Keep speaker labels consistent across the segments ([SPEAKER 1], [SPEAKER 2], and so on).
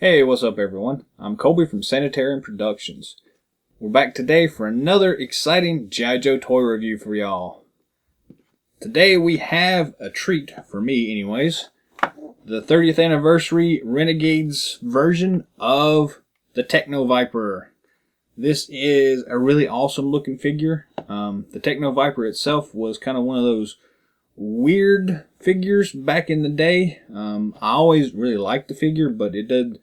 [SPEAKER 1] Hey, what's up everyone? I'm Colby from Sanitarian Productions. We're back today for another exciting G.I. Joe toy review for y'all. Today we have a treat, for me anyways, the 30th anniversary Renegades version of the Techno-Viper. This is a really awesome looking figure. The Techno-Viper itself was kind of one of those weird figures back in the day. I always really liked the figure, but it did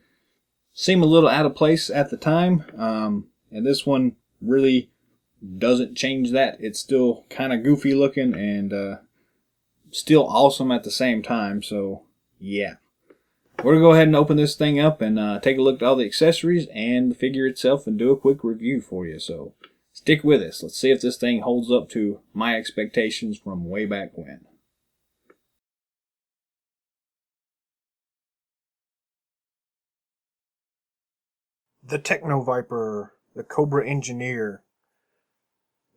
[SPEAKER 1] seem a little out of place at the time, and this one really doesn't change that. It's still kind of goofy looking and still awesome at the same time. So yeah, we're gonna go ahead and open this thing up and take a look at all the accessories and the figure itself and do a quick review for you. So stick with us. Let's see if this thing holds up to my expectations from way back when. The Techno-Viper, the Cobra Engineer.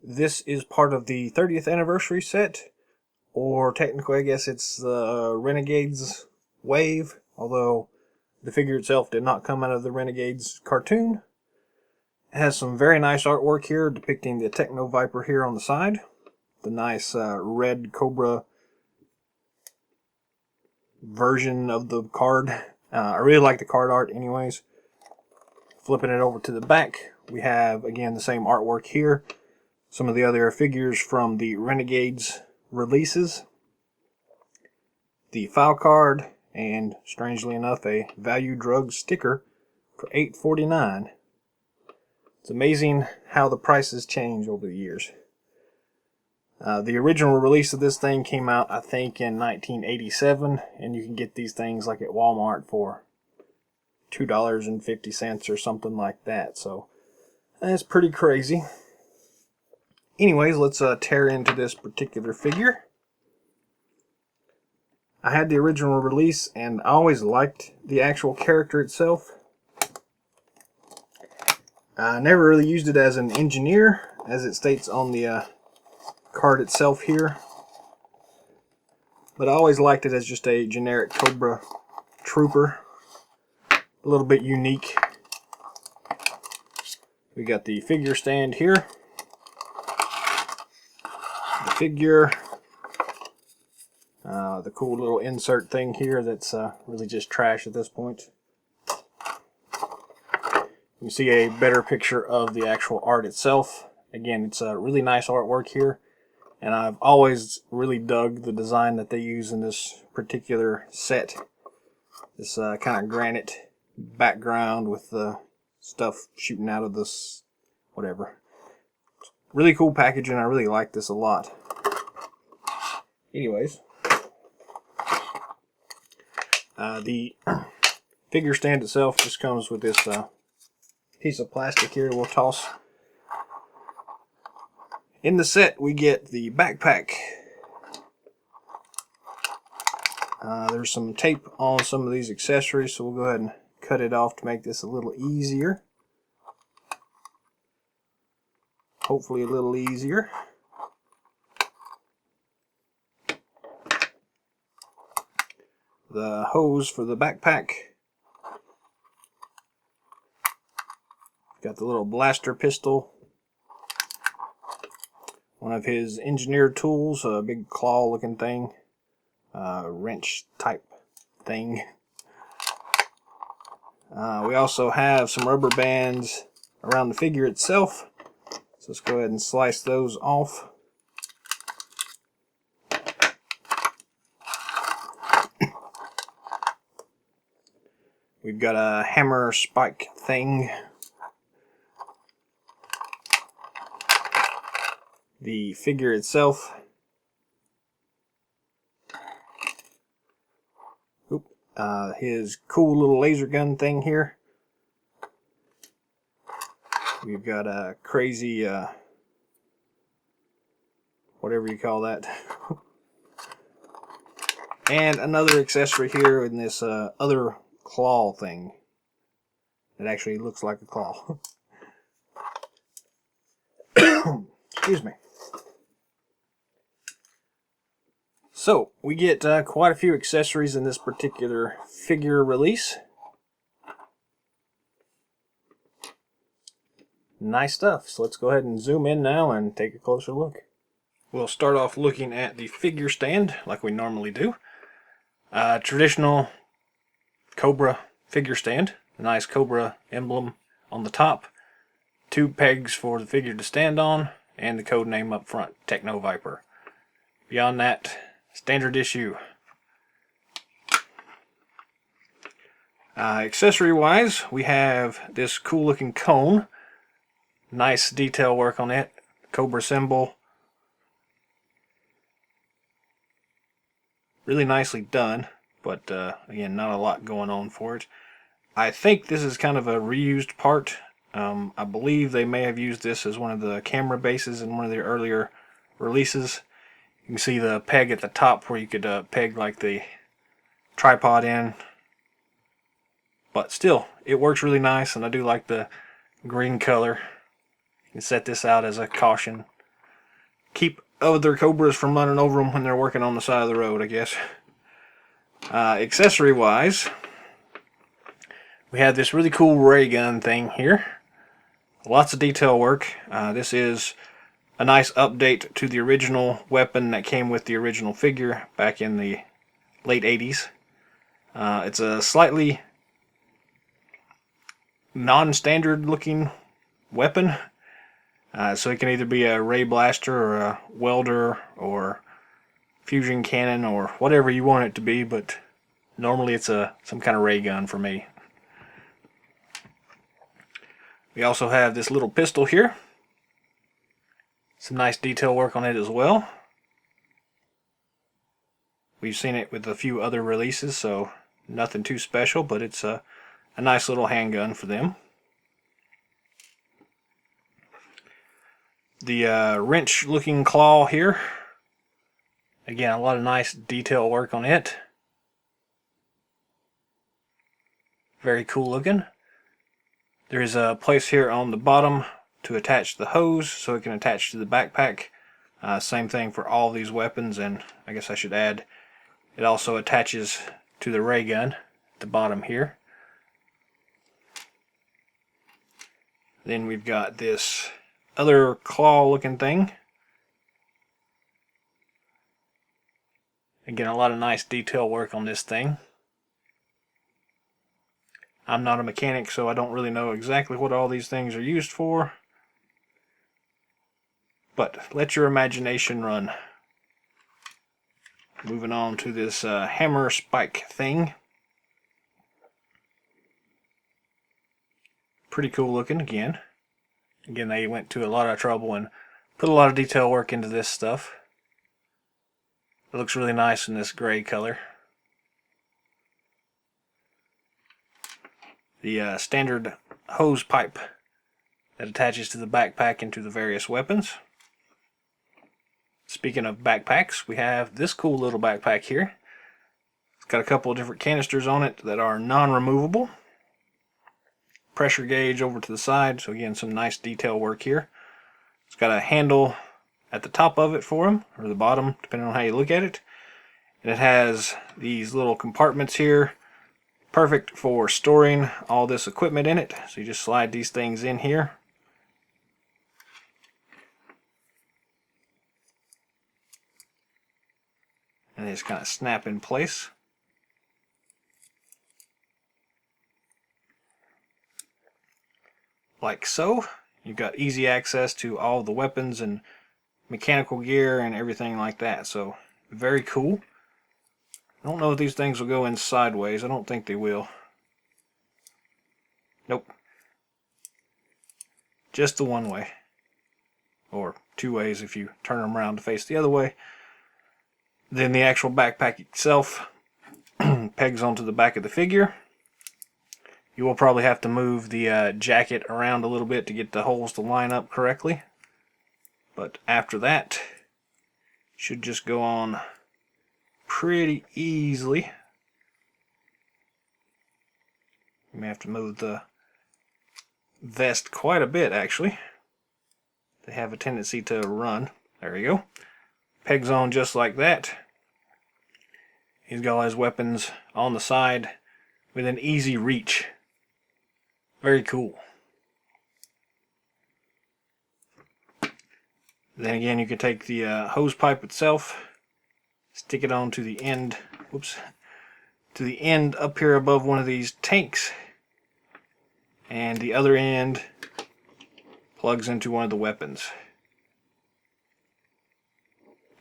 [SPEAKER 1] This is part of the 30th anniversary set, or technically I guess it's the Renegades wave, although the figure itself did not come out of the Renegades cartoon. It has some very nice artwork here depicting the Techno-Viper here on the side. The nice red Cobra version of the card. I really like the card art anyways. Flipping it over to the back, we have again the same artwork here. Some of the other figures from the Renegades releases. The file card, and strangely enough, a Value Drug sticker for $8.49. It's amazing how the prices change over the years. The original release of this thing came out, I think, in 1987, and you can get these things like at Walmart for $2.50 or something like that. So that's pretty crazy. Anyways, let's tear into this particular figure. I had the original release and I always liked the actual character itself. I never really used it as an engineer, as it states on the card itself here, but I always liked it as just a generic Cobra trooper. A little bit unique. We got the figure stand here. The figure. The cool little insert thing here that's really just trash at this point. You can see a better picture of the actual art itself. Again, it's a really nice artwork here, and I've always really dug the design that they use in this particular set. This kind of granite background with the stuff shooting out of this whatever. Really cool packaging. I really like this a lot. Anyways, the figure stand itself just comes with this piece of plastic here we'll toss. In the set we get the backpack. There's some tape on some of these accessories, so we'll go ahead and cut it off to make this a little easier. Hopefully a little easier. The hose for the backpack. Got the little blaster pistol. One of his engineered tools, a big claw looking thing. Wrench type thing. We also have some rubber bands around the figure itself. So let's go ahead and slice those off. We've got a hammer spike thing. The figure itself. His cool little laser gun thing here. We've got a crazy, whatever you call that. And another accessory here in this other claw thing. It actually looks like a claw. Excuse me. So, we get quite a few accessories in this particular figure release. Nice stuff. So let's go ahead and zoom in now and take a closer look. We'll start off looking at the figure stand like we normally do. Traditional Cobra figure stand. A nice Cobra emblem on the top. 2 pegs for the figure to stand on, and the code name up front, Techno-Viper. Beyond that, standard issue. Accessory wise, we have this cool looking cone. Nice detail work on it. Cobra symbol. Really nicely done, but again, not a lot going on for it. I think this is kind of a reused part. I believe they may have used this as one of the camera bases in one of their earlier releases. You can see the peg at the top where you could peg like the tripod in. But still, it works really nice, and I do like the green color. You can set this out as a caution. Keep other Cobras from running over them when they're working on the side of the road, I guess. Accessory wise, we have this really cool ray gun thing here. Lots of detail work. This is a nice update to the original weapon that came with the original figure back in the late 80s. It's a slightly non-standard looking weapon. So it can either be a ray blaster or a welder or fusion cannon or whatever you want it to be, but normally it's some kind of ray gun for me. We also have this little pistol here. Some nice detail work on it as well. We've seen it with a few other releases, so nothing too special, but it's a nice little handgun for them. The wrench looking claw here. Again, a lot of nice detail work on it. Very cool looking. There is a place here on the bottom to attach the hose so it can attach to the backpack. Same thing for all these weapons, and I guess I should add it also attaches to the ray gun at the bottom here. Then we've got this other claw looking thing. Again, a lot of nice detail work on this thing. I'm not a mechanic, so I don't really know exactly what all these things are used for. But let your imagination run. Moving on to this hammer spike thing. Pretty cool looking again. Again, they went to a lot of trouble and put a lot of detail work into this stuff. It looks really nice in this gray color. The standard hose pipe that attaches to the backpack and to the various weapons. Speaking of backpacks, we have this cool little backpack here. It's got a couple of different canisters on it that are non-removable. Pressure gauge over to the side, so again, some nice detail work here. It's got a handle at the top of it for them, or the bottom, depending on how you look at it. And it has these little compartments here. Perfect for storing all this equipment in it. So you just slide these things in here. And they just kind of snap in place. Like so. You've got easy access to all the weapons and mechanical gear and everything like that. So very cool. I don't know if these things will go in sideways. I don't think they will. Nope. Just the one way. Or 2 ways if you turn them around to face the other way. Then the actual backpack itself pegs onto the back of the figure. You will probably have to move the jacket around a little bit to get the holes to line up correctly. But after that, should just go on pretty easily. You may have to move the vest quite a bit, actually. They have a tendency to run. There you go. Pegs on just like that. He's got all his weapons on the side with an easy reach. Very cool. Then again, you can take the hose pipe itself, stick it onto the end, whoops, to the end up here above one of these tanks, and the other end plugs into one of the weapons,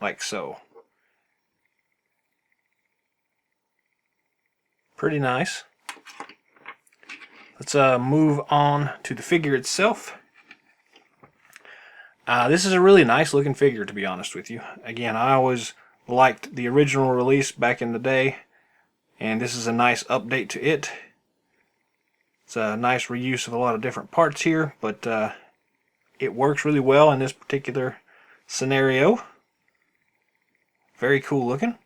[SPEAKER 1] like so. Pretty nice. Let's move on to the figure itself. This is a really nice looking figure, to be honest with you. Again, I always liked the original release back in the day, and this is a nice update to it. It's a nice reuse of a lot of different parts here, but it works really well in this particular scenario. Very cool looking.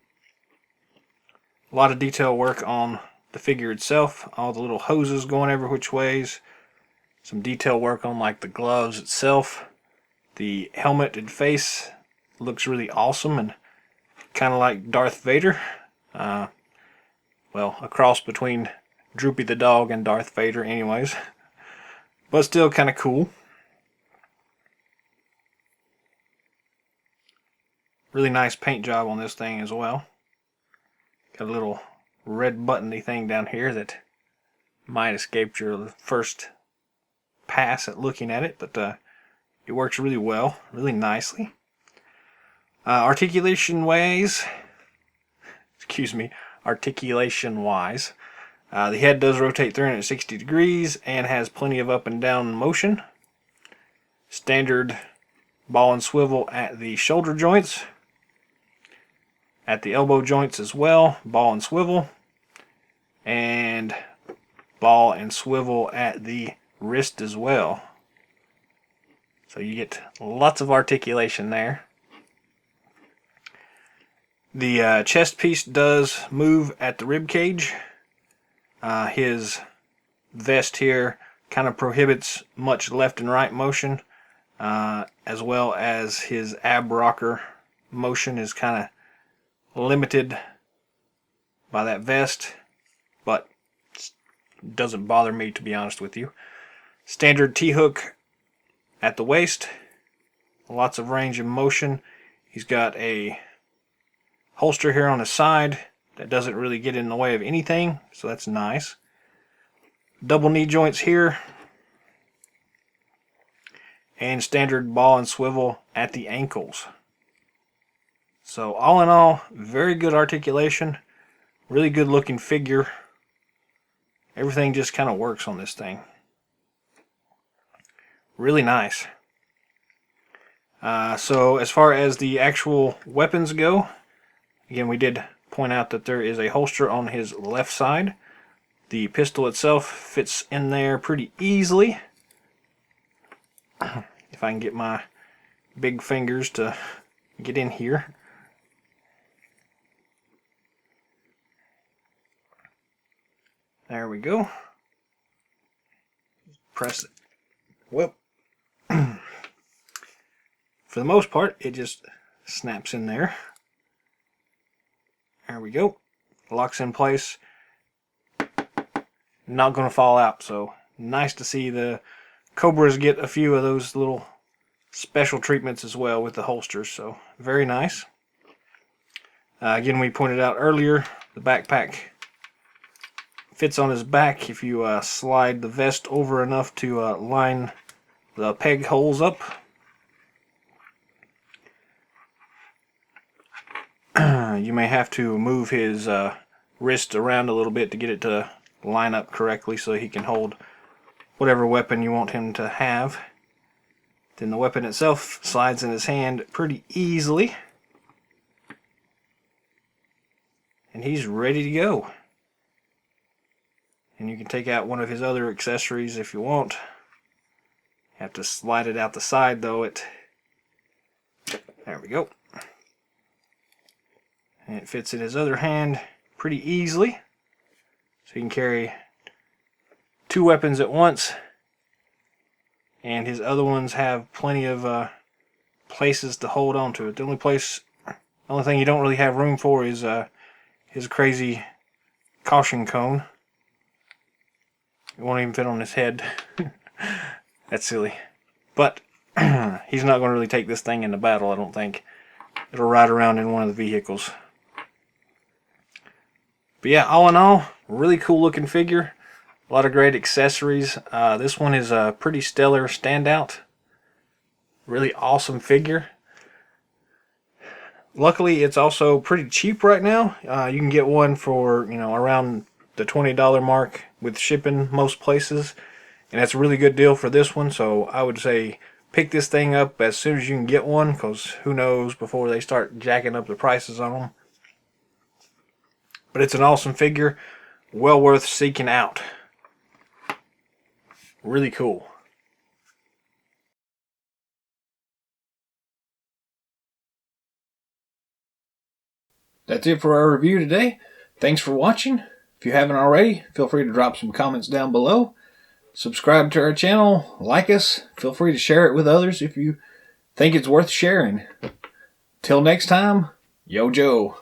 [SPEAKER 1] A lot of detail work on the figure itself, all the little hoses going every which ways. Some detail work on like the gloves itself. The helmet and face looks really awesome and kind of like Darth Vader. Well, a cross between Droopy the dog and Darth Vader anyways. But still kind of cool. Really nice paint job on this thing as well. Got a little red buttony thing down here that might escape your first pass at looking at it, but it works really well, really nicely. Articulation wise, the head does rotate 360 degrees and has plenty of up and down motion. Standard ball and swivel at the shoulder joints. At the elbow joints as well, ball and swivel. And ball and swivel at the wrist as well. So you get lots of articulation there. The chest piece does move at the rib cage. His vest here kind of prohibits much left and right motion, as well as his ab rocker motion is kind of limited by that vest, but it doesn't bother me, to be honest with you. Standard T-hook at the waist, lots of range of motion. He's got a holster here on his side that doesn't really get in the way of anything, so that's nice. Double knee joints here, and standard ball and swivel at the ankles. So all in all, very good articulation, really good looking figure. Everything just kind of works on this thing. Really nice. So as far as the actual weapons go, again, we did point out that there is a holster on his left side. The pistol itself fits in there pretty easily. If I can get my big fingers to get in here. There we go. Press it. Whoop. For the most part, it just snaps in there. There we go. Locks in place. Not going to fall out, so nice to see the Cobras get a few of those little special treatments as well with the holsters, so very nice. Again, we pointed out earlier, the backpack fits on his back if you slide the vest over enough to line the peg holes up. You may have to move his wrist around a little bit to get it to line up correctly so he can hold whatever weapon you want him to have. Then the weapon itself slides in his hand pretty easily. And he's ready to go. And you can take out one of his other accessories if you want. You have to slide it out the side though. There we go. And it fits in his other hand pretty easily. So you can carry two weapons at once. And his other ones have plenty of places to hold on to it. The only thing you don't really have room for is his crazy caution cone. It won't even fit on his head. That's silly. But
[SPEAKER 2] he's not going to really take this thing into battle, I don't think. It'll ride around in one of the vehicles. But yeah, all in all, really cool looking figure. A lot of great accessories. This one is a pretty stellar standout. Really awesome figure. Luckily, it's also pretty cheap right now. You can get one for, around the $20 mark with shipping most places. And that's a really good deal for this one. So I would say pick this thing up as soon as you can get one, because who knows before they start jacking up the prices on them. But it's an awesome figure. Well worth seeking out. Really cool.
[SPEAKER 1] That's it for our review today. Thanks for watching. If you haven't already, feel free to drop some comments down below. Subscribe to our channel, like us. Feel free to share it with others if you think it's worth sharing. Till next time, Yo Joe.